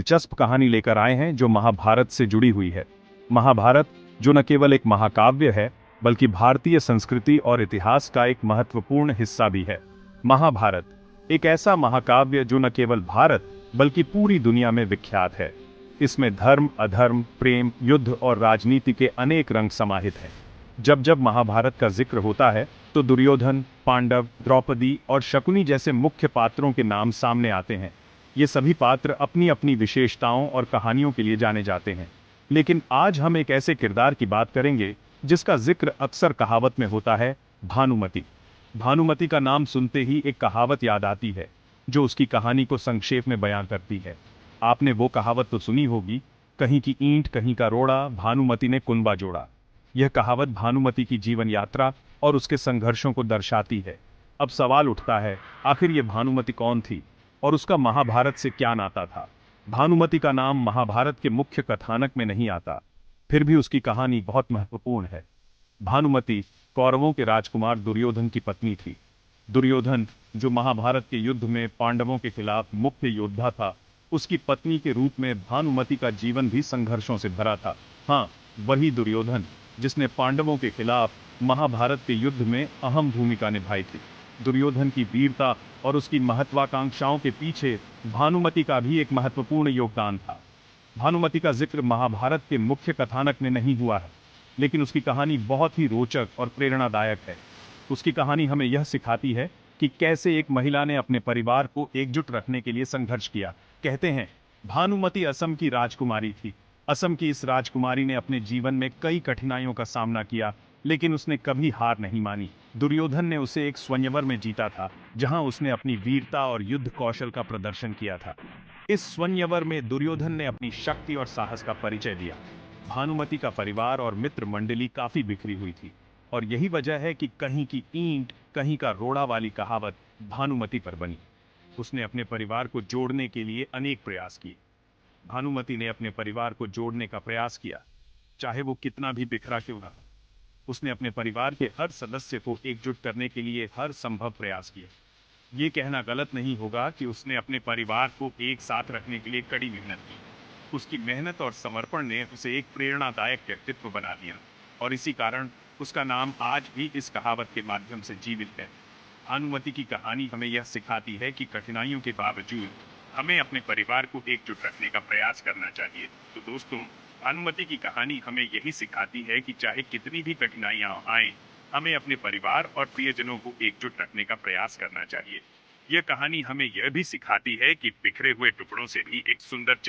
दिलचस्प कहानी लेकर आए हैं जो महाभारत से जुड़ी हुई है। महाभारत जो न केवल एक महाकाव्य है बल्कि भारतीय संस्कृति और इतिहास का एक महत्वपूर्ण हिस्सा भी है। महाभारत एक ऐसा महाकाव्य जो न केवल भारत बल्कि पूरी दुनिया में विख्यात है। इसमें धर्म, अधर्म, प्रेम, युद्ध और राजनीति के अनेक रंग समाहित हैं। जब जब महाभारत का जिक्र होता है तो दुर्योधन, पांडव, द्रौपदी और शकुनी जैसे मुख्य पात्रों के नाम सामने आते हैं। ये सभी पात्र अपनी अपनी विशेषताओं और कहानियों के लिए जाने जाते हैं। लेकिन आज हम एक ऐसे किरदार की बात करेंगे जिसका जिक्र अक्सर कहावत में होता है, भानुमति। भानुमति का नाम सुनते ही एक कहावत याद आती है जो उसकी कहानी को संक्षेप में बयां करती है। आपने वो कहावत तो सुनी होगी, कहीं की ईंट कहीं का रोड़ा, भानुमति ने कुनबा जोड़ा। यह कहावत भानुमति की जीवन यात्रा और उसके संघर्षों को दर्शाती है। अब सवाल उठता है, आखिर ये भानुमति कौन थी और उसका महाभारत से क्या नाता था। भानुमति का नाम महाभारत के मुख्य कथानक में नहीं आता, फिर भी उसकी कहानी बहुत महत्वपूर्ण है। भानुमति कौरवों के राजकुमार दुर्योधन की पत्नी थी। दुर्योधन जो महाभारत के युद्ध में पांडवों के खिलाफ मुख्य योद्धा था, उसकी पत्नी के रूप में भानुमति का जीवन भी संघर्षों से भरा था। हाँ, वही दुर्योधन जिसने पांडवों के खिलाफ महाभारत के युद्ध में अहम भूमिका निभाई थी। दुर्योधन की वीरता और उसकी महत्वाकांक्षाओं के पीछे भानुमति का भी एक महत्वपूर्ण योगदान था। भानुमति का जिक्र महाभारत के मुख्य कथानक में नहीं हुआ है, लेकिन उसकी कहानी बहुत ही रोचक और प्रेरणादायक है। उसकी कहानी हमें यह सिखाती है कि कैसे एक महिला ने अपने परिवार को एकजुट रखने के लिए संघर्ष किया। कहते हैं, भानुमति असम की राजकुमारी थी। असम की इस राजकुमारी ने अपने जीवन में कई कठिनाइयों का सामना किया, लेकिन उसने कभी हार नहीं मानी। दुर्योधन ने उसे एक स्वयंवर में जीता था, जहां उसने अपनी वीरता और युद्ध कौशल का प्रदर्शन किया था। इस स्वयंवर में दुर्योधन ने अपनी शक्ति और साहस का परिचय दिया। भानुमति का परिवार और मित्र मंडली काफी बिखरी हुई थी, और यही वजह है कि कहीं की ईंट कहीं का रोड़ा वाली कहावत भानुमति पर बनी। उसने अपने परिवार को जोड़ने के लिए अनेक प्रयास किए। भानुमति ने अपने परिवार को जोड़ने का प्रयास किया, चाहे वो कितना भी बिखरा क्यों ना। उसने अपने परिवार के हर सदस्य को एकजुट करने के लिए हर संभव प्रयास किए। ये कहना गलत नहीं होगा कि उसने अपने परिवार को एक साथ रखने के लिए कड़ी मेहनत की। उसकी मेहनत और समर्पण ने उसे एक प्रेरणादायक व्यक्तित्व बना दिया, और इसी कारण उसका नाम आज भी इस कहावत के माध्यम से जीवित है। भानुमति की कहानी हमें यह सिखाती है कि कठिनाइयों के बावजूद हमें अपने परिवार को एकजुट रखने का प्रयास करना चाहिए। तो दोस्तों, भानुमति की कहानी हमें यही सिखाती है कि चाहे कितनी भी कठिनाइयां आए, हमें अपने परिवार और प्रियजनों को एकजुट रखने का प्रयास करना चाहिए। यह कहानी हमें यह भी सिखाती है कि बिखरे हुए टुकड़ों से भी एक सुंदर चित्र